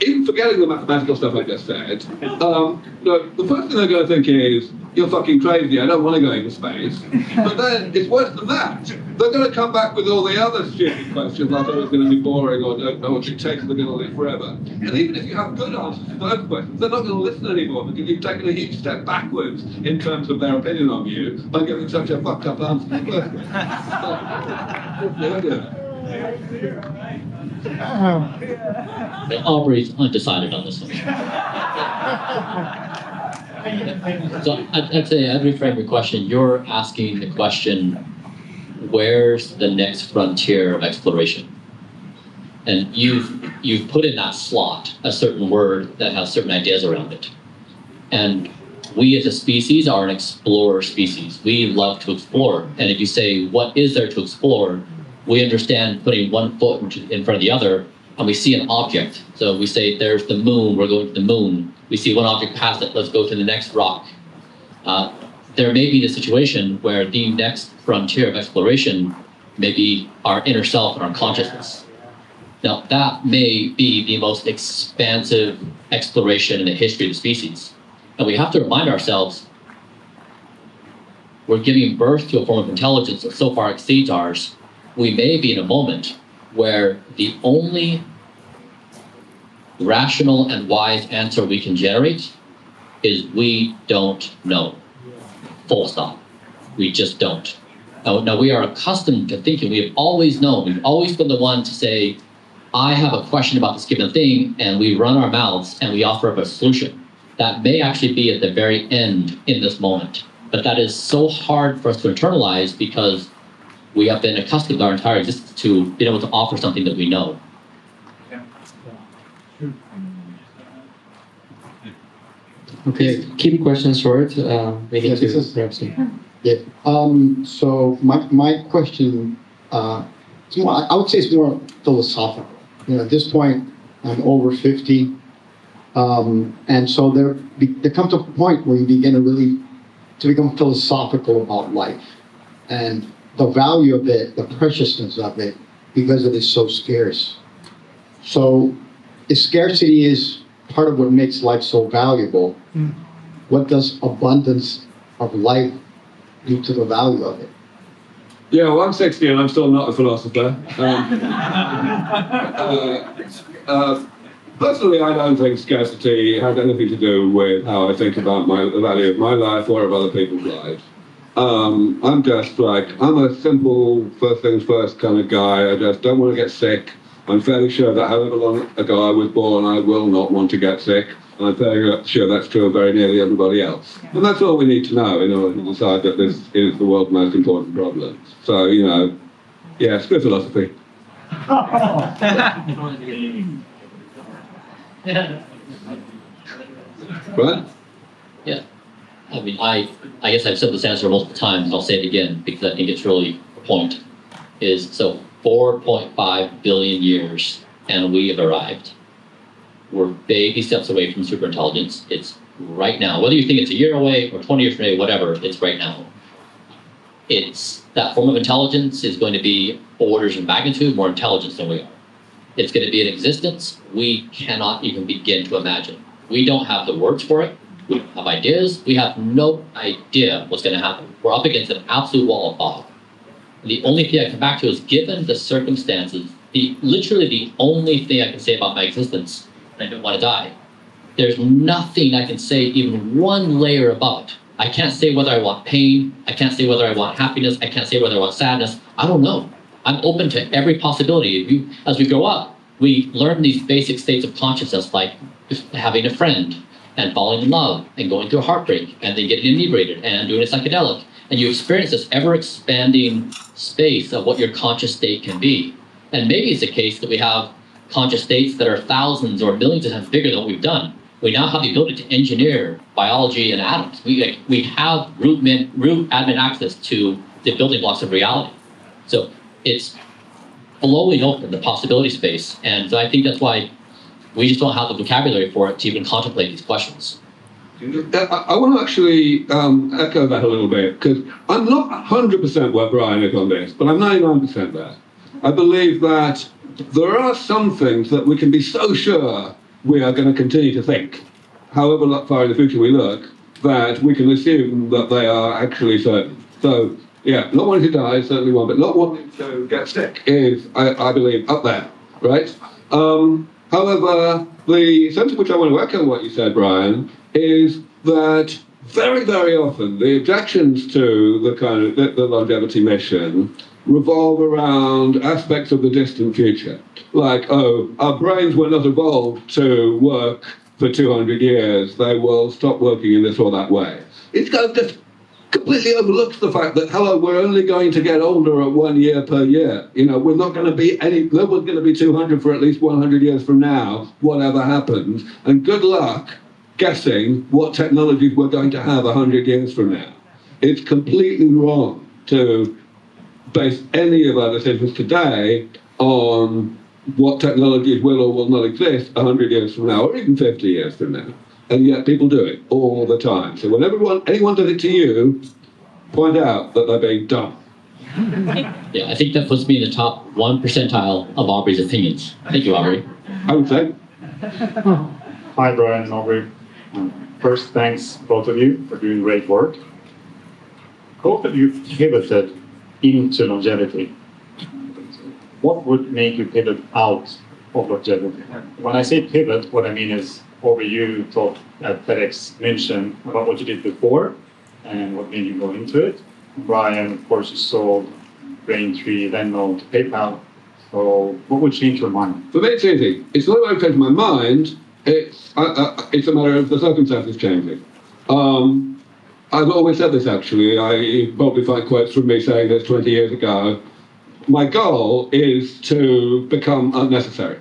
even forgetting the mathematical stuff I just said, the first thing they're going to think is, you're fucking crazy, I don't want to go into space. But then, it's worse than that. They're going to come back with all the other stupid questions, like, oh, it's going to be boring, or don't know what it takes, they're going to live forever. And even if you have good answers to those questions, they're not going to listen anymore, because you've taken a huge step backwards in terms of their opinion on you by giving such a fucked up answer in the first place. Aubrey's undecided on this one. So I'd say I'd reframe your question. You're asking the question, where's the next frontier of exploration? And you've put in that slot a certain word that has certain ideas around it. And we as a species are an explorer species. We love to explore. And if you say, what is there to explore? We understand putting one foot in front of the other, and we see an object. So we say, there's the moon, we're going to the moon. We see one object past it, let's go to the next rock. There may be the situation where the next frontier of exploration may be our inner self and our consciousness. Now, that may be the most expansive exploration in the history of the species. And we have to remind ourselves, we're giving birth to a form of intelligence that so far exceeds ours. We may be in a moment where the only rational and wise answer we can generate is we don't know. Full stop. We just don't. Now we are accustomed to thinking, we have always known, we've always been the one to say, I have a question about this given thing, and we run our mouths and we offer up a solution. That may actually be at the very end in this moment. But that is so hard for us to internalize because we have been accustomed our entire existence to being able to offer something that we know. Okay, keep questions short. We need to wrap soon. Yeah. So my question, it's more, I would say it's more philosophical. You know, at this point, I'm over 50, and so there comes a point where you begin to become philosophical about life and the value of it, the preciousness of it, because it is so scarce. So, if scarcity is part of what makes life so valuable, what does abundance of life do to the value of it? Yeah, well, I'm 60 and I'm still not a philosopher. Personally, I don't think scarcity has anything to do with how I think about the value of my life or of other people's lives. I'm just like, I'm a simple, first things first kind of guy. I just don't want to get sick. I'm fairly sure that however long ago I was born, I will not want to get sick. And I'm fairly sure that's true of very nearly everybody else. And that's all we need to know in order to decide that this is the world's most important problem. So, you know, yeah, it's good philosophy. Right? Yeah. I mean, I guess I've said this answer multiple times. I'll say it again because I think it's really the point. Is so 4.5 billion years, and we have arrived. We're baby steps away from superintelligence. It's right now. Whether you think it's a year away or 20 years away, whatever, it's right now. It's that form of intelligence is going to be orders of magnitude more intelligent than we are. It's going to be in existence we cannot even begin to imagine. We don't have the words for it. We don't have ideas. We have no idea what's going to happen. We're up against an absolute wall of fog. The only thing I come back to is, given the circumstances, literally the only thing I can say about my existence, I don't want to die. There's nothing I can say even one layer above it. I can't say whether I want pain. I can't say whether I want happiness. I can't say whether I want sadness. I don't know. I'm open to every possibility. As we grow up, we learn these basic states of consciousness, like having a friend and falling in love and going through a heartbreak and then getting inebriated and doing a psychedelic. And you experience this ever-expanding space of what your conscious state can be. And maybe it's the case that we have conscious states that are thousands or millions of times bigger than what we've done. We now have the ability to engineer biology and atoms. We have root admin access to the building blocks of reality. So it's blowing open the possibility space. And so I think that's why we just don't have the vocabulary for it to even contemplate these questions. I want to actually echo that a little bit, because I'm not 100% where Bryan is on this, but I'm 99% there. I believe that there are some things that we can be so sure we are going to continue to think, however far in the future we look, that we can assume that they are actually certain. So, yeah, not wanting to die is certainly one, but not wanting to get sick is, I believe, up there, right? However, the sense in which I want to echo what you said, Bryan, is that very, very often the objections to the kind of the longevity mission revolve around aspects of the distant future. Like, oh, our brains were not evolved to work for 200 years. They will stop working in this or that way. It's kind of just completely overlooks the fact that, hello, we're only going to get older at 1 year per year. You know, we're not going to be no one's going to be 200 for at least 100 years from now, whatever happens. And good luck guessing what technologies we're going to have 100 years from now. It's completely wrong to base any of our decisions today on what technologies will or will not exist 100 years from now, or even 50 years from now. And yet people do it all the time. So when anyone does it to you, point out that they're being dumb. Yeah, I think that puts me in the top 1 percentile of Aubrey's opinions. Thank you, Aubrey. I would say. Hi, Bryan and Aubrey. First, thanks both of you for doing great work. Both of you pivoted into longevity. What would make you pivot out of longevity? When I say pivot, what I mean is, Aubrey, you talked at TEDx mentioned about what you did before and what made you go into it. Bryan, of course, you sold Braintree, Venmo to PayPal. So what would change your mind? For me, it's easy. It's not about changing my mind. It's a matter of the circumstances changing. I've always said this, actually. You probably find quotes from me saying this 20 years ago. My goal is to become unnecessary,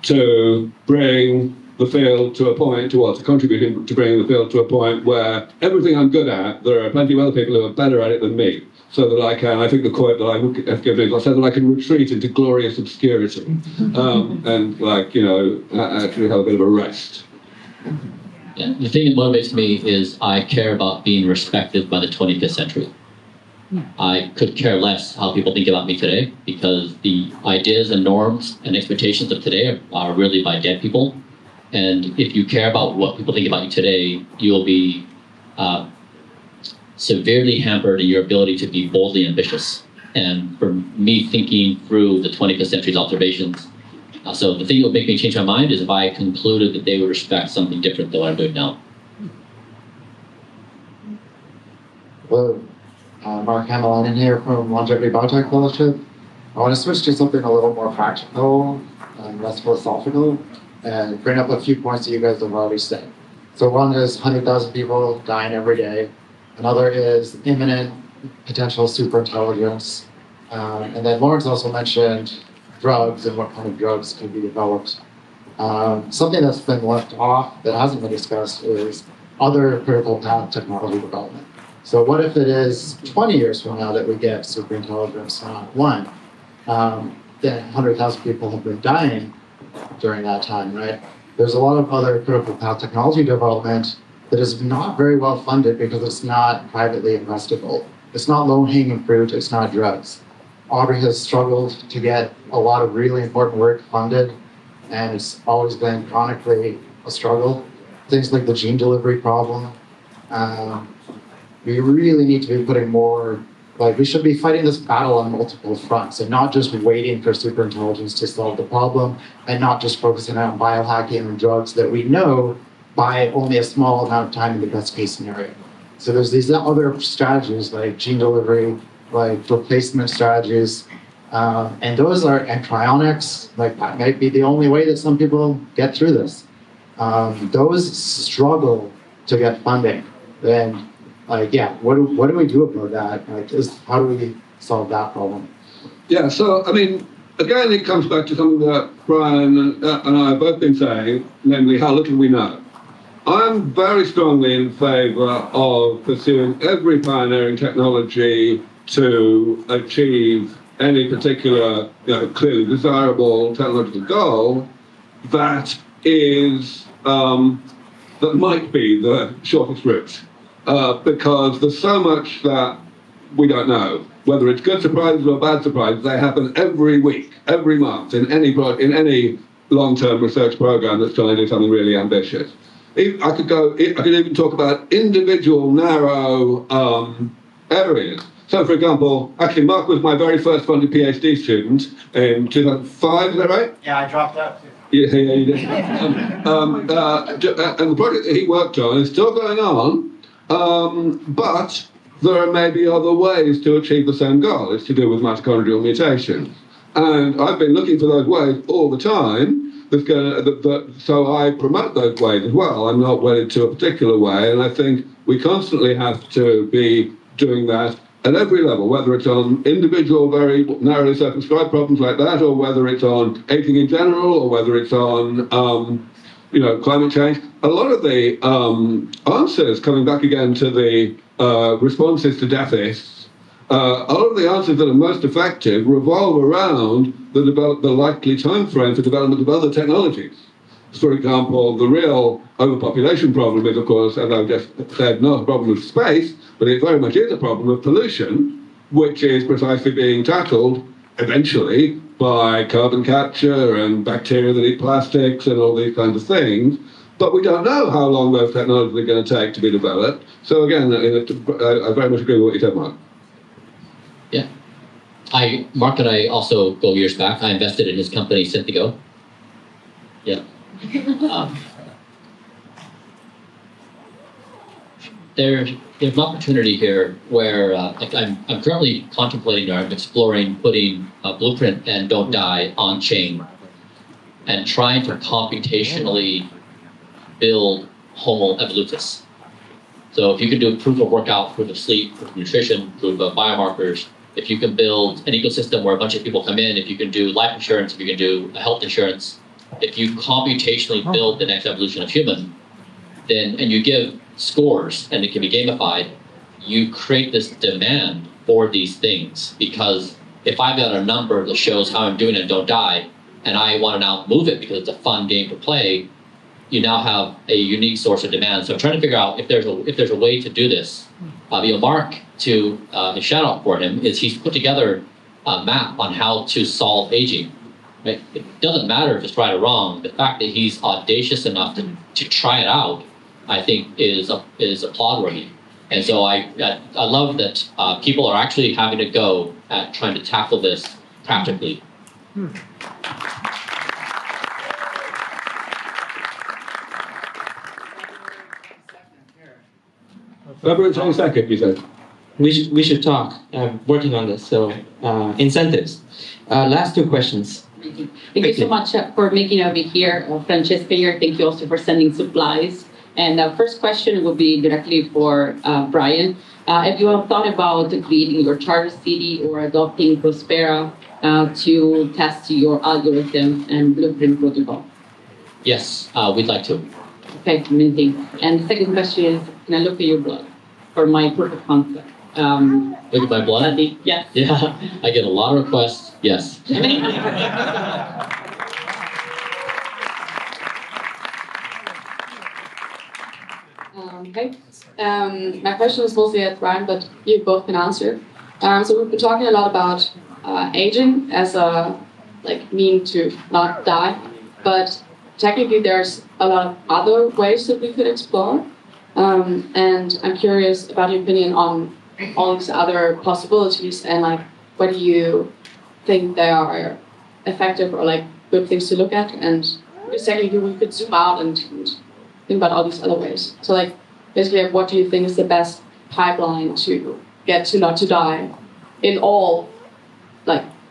to bring the field to a point, to contribute to bringing the field to a point where everything I'm good at, there are plenty of other people who are better at it than me, so that I think the quote that I would have given is, so that I can retreat into glorious obscurity, and actually have a bit of a rest. Yeah, the thing that motivates me is I care about being respected by the 25th century. I could care less how people think about me today, because the ideas and norms and expectations of today are really by dead people. And if you care about what people think about you today, you'll be severely hampered in your ability to be boldly ambitious. And for me, thinking through the 25th century's observations, so the thing that would make me change my mind is if I concluded that they would respect something different than what I'm doing now. Hello, Mark Hamilton here from Longevity Biotech Fellowship. I want to switch to something a little more practical and less philosophical and bring up a few points that you guys have already said. So one is 100,000 people dying every day. Another is imminent potential superintelligence. And then Laurence also mentioned drugs and what kind of drugs could be developed. Something that's been left off that hasn't been discussed is other critical path technology development. So what if it is 20 years from now that we get superintelligence, not one? Then 100,000 people have been dying during that time, right? There's a lot of other critical path technology development that is not very well funded because it's not privately investable. It's not low-hanging fruit, it's not drugs. Aubrey has struggled to get a lot of really important work funded, and it's always been chronically a struggle. Things like the gene delivery problem. We really need to be putting more, we should be fighting this battle on multiple fronts and not just waiting for superintelligence to solve the problem and not just focusing on biohacking and drugs that we know buy only a small amount of time in the best case scenario. So there's these other strategies like gene delivery, like replacement strategies, and those are, and cryonics, that might be the only way that some people get through this. Those struggle to get funding. And what do we do about that? How do we solve that problem? Yeah, so, I mean, again, it comes back to something that Bryan and I have both been saying, namely how little we know. I'm very strongly in favour of pursuing every pioneering technology to achieve any particular, clearly desirable technological goal that is, that might be the shortest route. Because there's so much that we don't know. Whether it's good surprises or bad surprises, they happen every week, every month, in any long-term research program that's trying to do something really ambitious. I could even talk about individual narrow areas. So, for example, actually, Mark was my very first funded PhD student in 2005. Is that right? Yeah, I dropped out too. Yeah, you did. And the project that he worked on is still going on, but there are maybe other ways to achieve the same goal. It's to do with mitochondrial mutations. And I've been looking for those ways all the time. So I promote those ways as well. I'm not wedded to a particular way, and I think we constantly have to be doing that at every level, whether it's on individual, very narrowly circumscribed problems like that, or whether it's on aging in general, or whether it's on climate change. A lot of the answers, coming back again to the responses to deaths, a lot of the answers that are most effective revolve around the likely time frame for development of other technologies. For example, the real overpopulation problem is, of course, as I've just said, not a problem of space, but it very much is a problem of pollution, which is precisely being tackled eventually by carbon capture and bacteria that eat plastics and all these kinds of things. But we don't know how long those technologies are going to take to be developed. So again, I very much agree with what you said, Mark. Yeah. Mark and I also go years back. I invested in his company, Synthego. Yeah. There's an opportunity here where I'm currently contemplating or I'm exploring putting a Blueprint and Don't Die on chain and trying to computationally build Homo evolutus. So if you can do proof of workout, proof of sleep, proof of nutrition, proof of biomarkers, if you can build an ecosystem where a bunch of people come in, if you can do life insurance, if you can do health insurance, if you computationally build the next evolution of human, then and you give scores and it can be gamified, you create this demand for these things. Because if I've got a number that shows how I'm doing and don't die, and I want to now move it because it's a fun game to play, you now have a unique source of demand. So I'm trying to figure out if there's a way to do this. Mark, to the shout out for him, is he's put together a map on how to solve aging. Right? It doesn't matter if it's right or wrong. The fact that he's audacious enough to try it out, I think, is applaud-worthy. And so I love that people are actually having to go at trying to tackle this practically. February 22nd, you said? we should talk. I'm working on this. So incentives. Last two questions. Thank you so much for making me here. Francesca here, thank you also for sending supplies. And the first question would be directly for Bryan. If you have thought about creating your charter city or adopting Prospera to test your algorithm and blueprint protocol? Yes, we'd like to. Okay, amazing. And the second question is, can I look at your blood for my proof of concept? Look at my blood? Yes. Yeah, I get a lot of requests. Yes. Okay. My question is mostly at Bryan, but you both can answer. So we've been talking a lot about aging as a mean to not die, but technically there's a lot of other ways that we could explore. And I'm curious about your opinion on all these other possibilities and whether you think they are effective or good things to look at. And technically we could zoom out and think about all these other ways. So basically, what do you think is the best pipeline to get to not to die in all,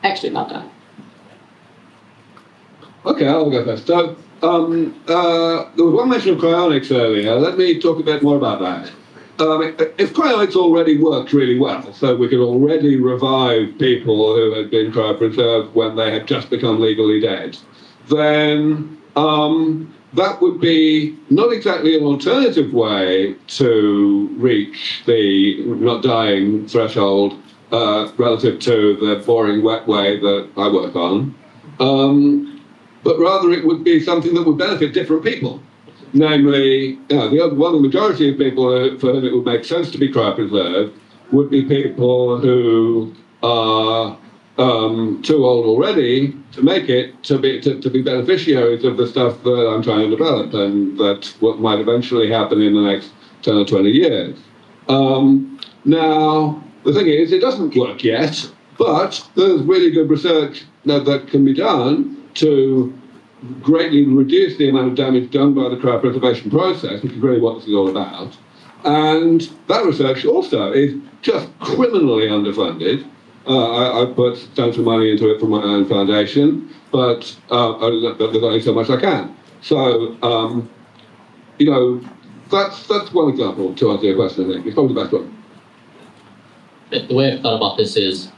actually not die? Okay, I'll go first. So, there was one mention of cryonics earlier. Let me talk a bit more about that. If cryonics already worked really well, so we could already revive people who had been cryopreserved when they had just become legally dead, then that would be not exactly an alternative way to reach the not dying threshold relative to the boring wet way that I work on. But rather it would be something that would benefit different people. Namely, the majority of people for whom it would make sense to be cryopreserved would be people who are too old already to make it to be beneficiaries of the stuff that I'm trying to develop, and that's what might eventually happen in the next 10 or 20 years. Now, the thing is, it doesn't work yet, but there's really good research that can be done to greatly reduce the amount of damage done by the cryopreservation process, which is really what this is all about. And that research also is just criminally underfunded. I put substantial money into it from my own foundation, but there's only so much I can. So, that's one example to answer your question, I think. It's probably the best one. The way I've thought about this is,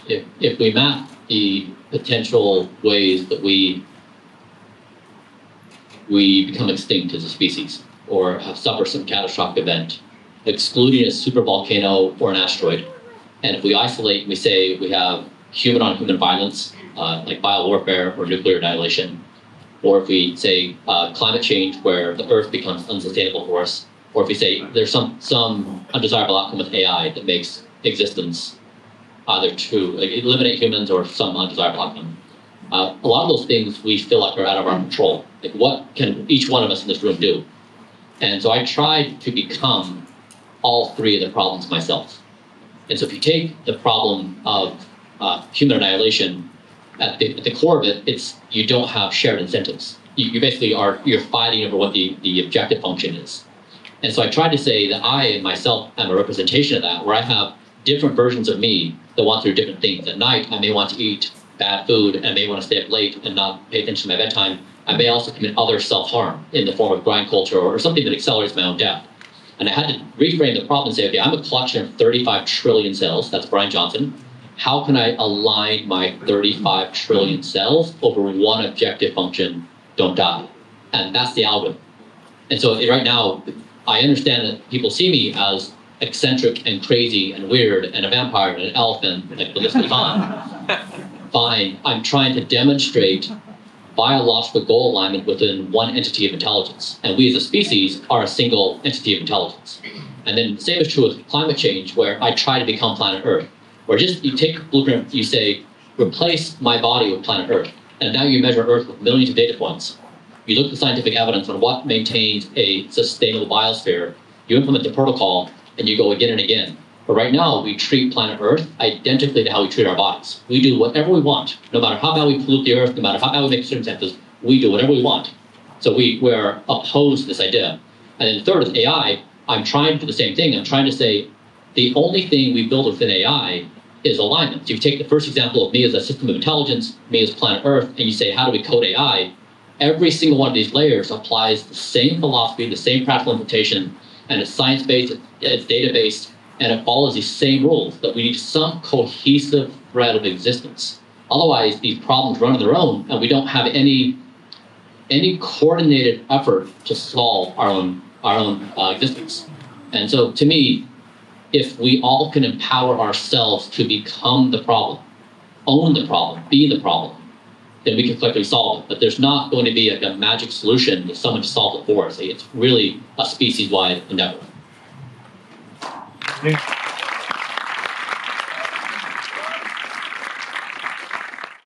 if we map the potential ways that we become extinct as a species, or have suffered some catastrophic event, excluding a supervolcano or an asteroid, and if we isolate and we say we have human-on-human violence, like biowarfare or nuclear annihilation, or if we say climate change where the Earth becomes unsustainable for us, or if we say there's some undesirable outcome with AI that makes existence either to eliminate humans or some undesirable outcome. A lot of those things we feel like are out of our control. What can each one of us in this room do? And so I tried to become all three of the problems myself. And so if you take the problem of human annihilation, at the core of it, it's you don't have shared incentives. You basically you're fighting over what the objective function is. And so I tried to say that I myself am a representation of that, where I have different versions of me that want to do different things. At night, I may want to eat bad food, and I may want to stay up late and not pay attention to my bedtime. I may also commit other self-harm in the form of grind culture or something that accelerates my own death. And I had to reframe the problem and say, okay, I'm a collection of 35 trillion cells. That's Bryan Johnson. How can I align my 35 trillion cells over one objective function, don't die? And that's the algorithm. And so right now, I understand that people see me as eccentric and crazy and weird and a vampire and an elf and the list goes on. Fine, I'm trying to demonstrate biological goal alignment within one entity of intelligence. And we as a species are a single entity of intelligence. And then the same is true with climate change, where I try to become planet Earth. Or just you take a blueprint, you say, replace my body with planet Earth. And now you measure Earth with millions of data points. You look at scientific evidence on what maintains a sustainable biosphere, you implement the protocol, and you go again and again. But right now, we treat planet Earth identically to how we treat our bodies. We do whatever we want. No matter how bad we pollute the Earth, no matter how bad we make circumstances, we do whatever we want. So we're opposed to this idea. And then the third is AI. I'm trying to do the same thing. I'm trying to say, The only thing we build within AI is alignment. So if you take the first example of me as a system of intelligence, me as planet Earth, and you say, how do we code AI? Every single one of these layers applies the same philosophy, the same practical implementation, and it's science-based, it's data-based, and it follows these same rules, that we need some cohesive thread of existence. Otherwise, these problems run on their own, and we don't have any coordinated effort to solve our own existence. And so, to me, if we all can empower ourselves to become the problem, own the problem, be the problem, then we can collectively solve it. But there's not going to be like a magic solution that someone just solves it for us. It's really a species-wide endeavor.